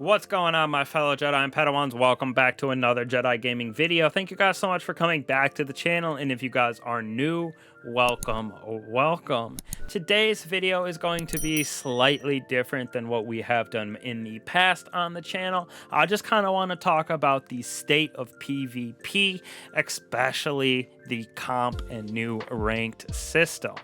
What's going on, my fellow Jedi and Padawans? Welcome back to another Jedi gaming video. Thank you guys so much for coming back to the channel, and if you guys are new, welcome. Today's video is going to be slightly different than what we have done in the past on the channel. I just kind of want to talk about the state of PvP, especially the comp and new ranked system.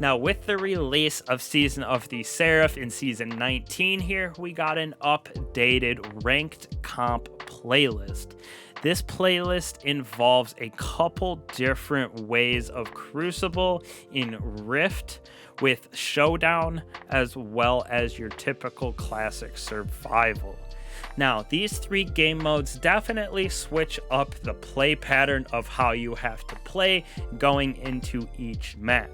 Now, with the release of Season of the Seraph in Season 19 here, we got an updated ranked comp playlist. This playlist involves a couple different ways of Crucible in Rift with Showdown, as well as your typical classic survival. Now, these three game modes definitely switch up the play pattern of how you have to play going into each match.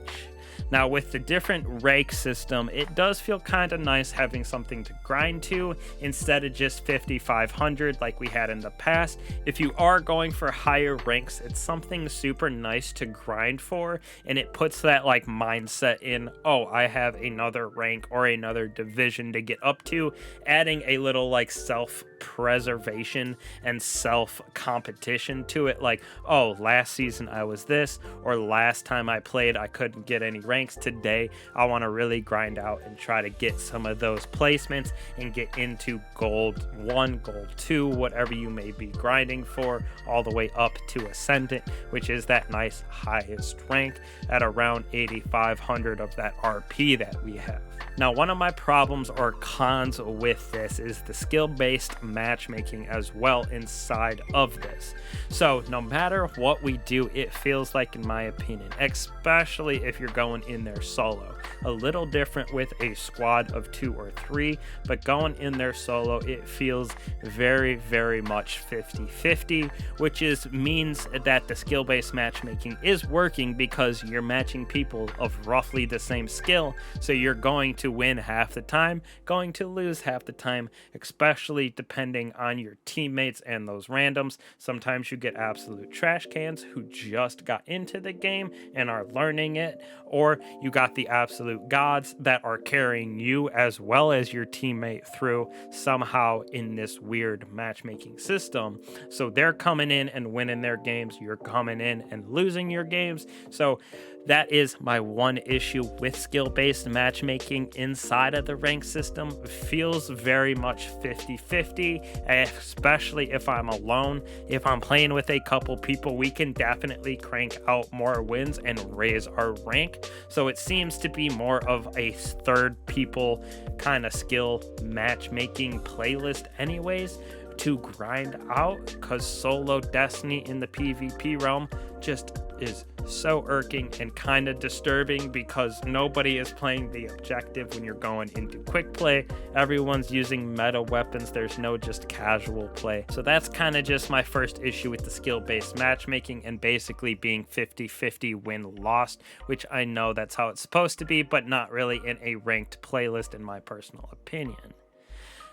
Now, with the different rank system, it does feel kind of nice having something to grind to instead of just 5,500 like we had in the past. If you are going for higher ranks, it's something super nice to grind for, and it puts that like mindset in, oh, I have another rank or another division to get up to, adding a little like self-preservation and self-competition to it, like, oh, last season I was this, or last time I played I couldn't get any ranks. Today I want to really grind out and try to get some of those placements and get into gold 1, gold 2, whatever you may be grinding for, all the way up to Ascendant, which is that nice highest rank at around 8,500 of that RP that we have. Now, one of my problems or cons with this is the skill-based matchmaking as well inside of this. So no matter what we do, it feels like, in my opinion, especially if you're going in there solo, a little different with a squad of 2 or 3, but going in there solo, it feels very much 50-50, which means that the skill-based matchmaking is working because you're matching people of roughly the same skill, so you're going to win half the time, going to lose half the time, especially depending on your teammates and those randoms. Sometimes you get absolute trash cans who just got into the game and are learning it, or you got the absolute gods that are carrying you as well as your teammate through somehow in this weird matchmaking system. So they're coming in and winning their games, you're coming in and losing your games. So that is my one issue with skill-based matchmaking inside of the rank system. It feels very much 50-50, especially if I'm alone. If I'm playing with a couple people, we can definitely crank out more wins and raise our rank. So it seems to be more of a third people kind of skill matchmaking playlist anyways to grind out, because solo Destiny in the PvP realm just is so irking and kind of disturbing because nobody is playing the objective when you're going into Quickplay. Everyone's using meta weapons. There's no just casual play. So that's kind of just my first issue with the skill-based matchmaking and basically being 50-50 win-lost, which I know that's how it's supposed to be, but not really in a ranked playlist in my personal opinion.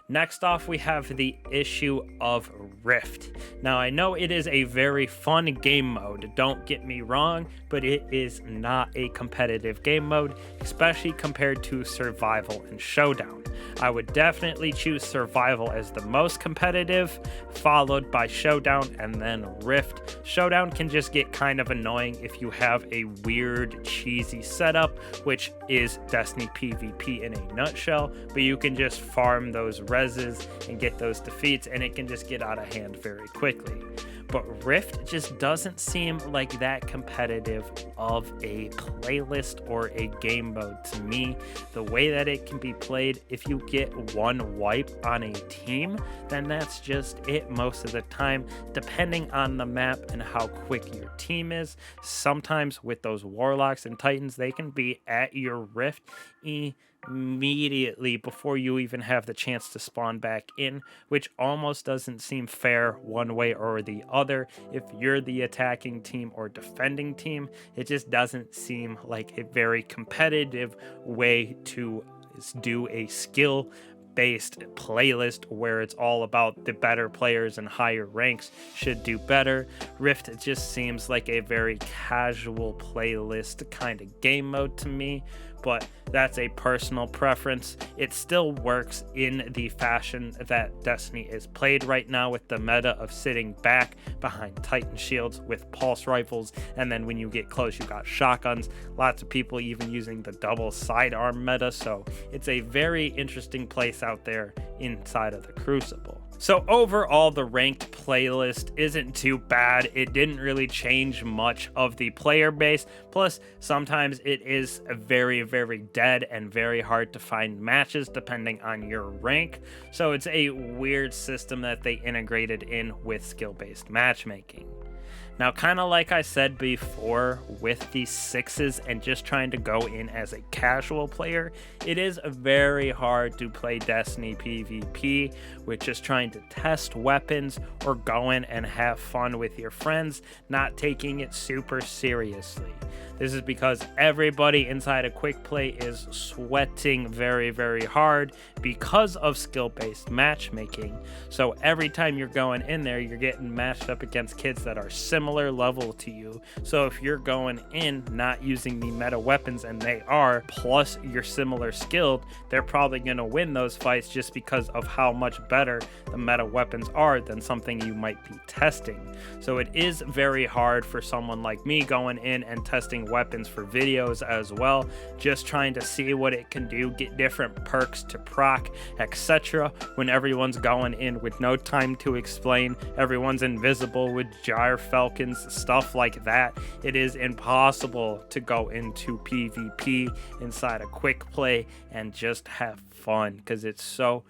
Next off, we have the issue of Rift. Now, I know it is a very fun game mode, don't get me wrong, but it is not a competitive game mode, especially compared to Survival and Showdown. I would definitely choose Survival as the most competitive, followed by Showdown and then Rift. Showdown can just get kind of annoying if you have a weird, cheesy setup, which is Destiny PvP in a nutshell, but you can just farm those reses and get those defeats, and it can just get out of hand very quickly. But Rift just doesn't seem like that competitive of a playlist or a game mode to me. The way that it can be played, if you get one wipe on a team, then that's just it most of the time, depending on the map and how quick your team is. Sometimes with those Warlocks and Titans, they can be at your Rift immediately before you even have the chance to spawn back in, which almost doesn't seem fair one way or the other. If you're the attacking team or defending team, it just doesn't seem like a very competitive way to do a skill based playlist where it's all about the better players and higher ranks should do better. Rift just seems like a very casual playlist kind of game mode to me, but that's a personal preference. It still works in the fashion that Destiny is played right now, with the meta of sitting back behind Titan shields with pulse rifles, and then when you get close you got shotguns. Lots of people even using the double sidearm meta, so it's a very interesting place out there inside of the Crucible. So overall, the ranked playlist isn't too bad. It didn't really change much of the player base. Plus, sometimes it is very, very dead and very hard to find matches depending on your rank. So it's a weird system that they integrated in with skill-based matchmaking. Now, kind of like I said before with the 6s and just trying to go in as a casual player, it is very hard to play Destiny PvP with just trying to test weapons or go in and have fun with your friends, not taking it super seriously. This is because everybody inside of Quickplay is sweating very, very hard because of skill-based matchmaking. So every time you're going in there, you're getting matched up against kids that are similar level to you. So if you're going in not using the meta weapons, and they are, plus you're similar skilled, they're probably going to win those fights just because of how much better the meta weapons are than something you might be testing. So it is very hard for someone like me going in and testing weapons for videos as well, just trying to see what it can do, get different perks to proc, etc. when everyone's going in with no time to explain, everyone's invisible with gyre falcons, stuff like that. It is impossible to go into PvP inside a Quickplay and just have fun, because it's so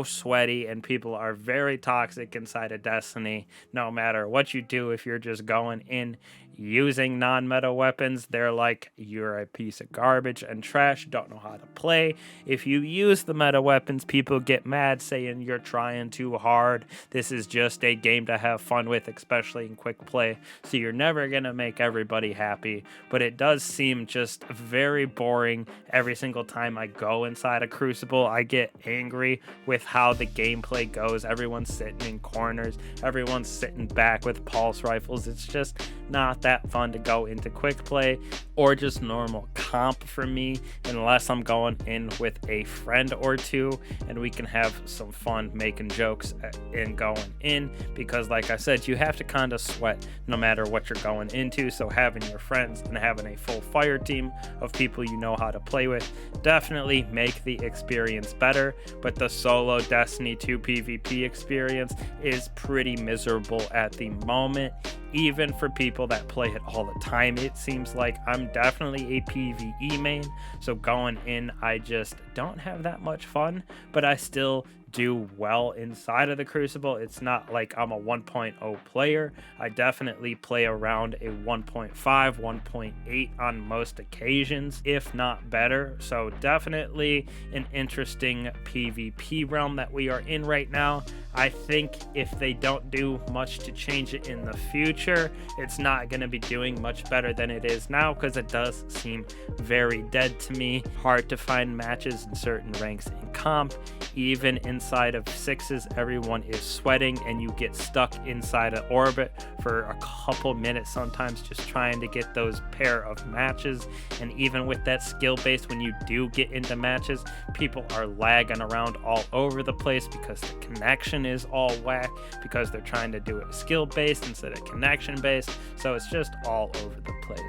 sweaty and people are very toxic inside of Destiny. No matter what you do, if you're just going in using non-meta weapons, they're like, you're a piece of garbage and trash, don't know how to play. If you use the meta weapons, people get mad saying you're trying too hard. This is just a game to have fun with, especially in Quickplay, so you're never gonna make everybody happy. But it does seem just very boring every single time I go inside a Crucible. I get angry with how the gameplay goes. Everyone's sitting in corners, everyone's sitting back with pulse rifles. It's just not that fun to go into Quickplay or just normal comp for me, unless I'm going in with a friend or two and we can have some fun making jokes and going in, because like I said, you have to kind of sweat no matter what you're going into. So having your friends and having a full fire team of people you know how to play with definitely make the experience better. But the solo Destiny 2 PvP experience is pretty miserable at the moment, even for people that play it all the time. It seems like I'm definitely a PvE main, so going in I just don't have that much fun, but I still do well inside of the Crucible. It's not like I'm a 1.0 player. I definitely play around a 1.5, 1.8 on most occasions, if not better. So definitely an interesting PvP realm that we are in right now. I think if they don't do much to change it in the future, it's not going to be doing much better than it is now, because it does seem very dead to me. Hard to find matches in certain ranks in comp. Even inside of 6s, everyone is sweating and you get stuck inside an orbit for a couple minutes sometimes just trying to get those pair of matches. And even with that skill base, when you do get into matches, people are lagging around all over the place because the connection is all whack, because they're trying to do it skill based instead of connection based. So it's just all over the place.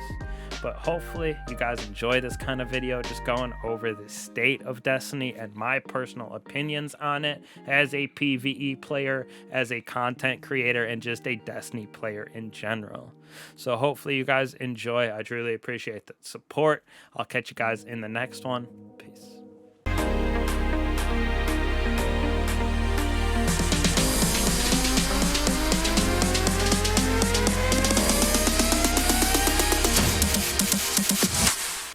But hopefully you guys enjoy this kind of video, just going over the state of Destiny and my personal opinions on it as a PvE player, as a content creator, and just a Destiny player in general. So hopefully you guys enjoy. I truly appreciate the support. I'll catch you guys in the next one. Peace.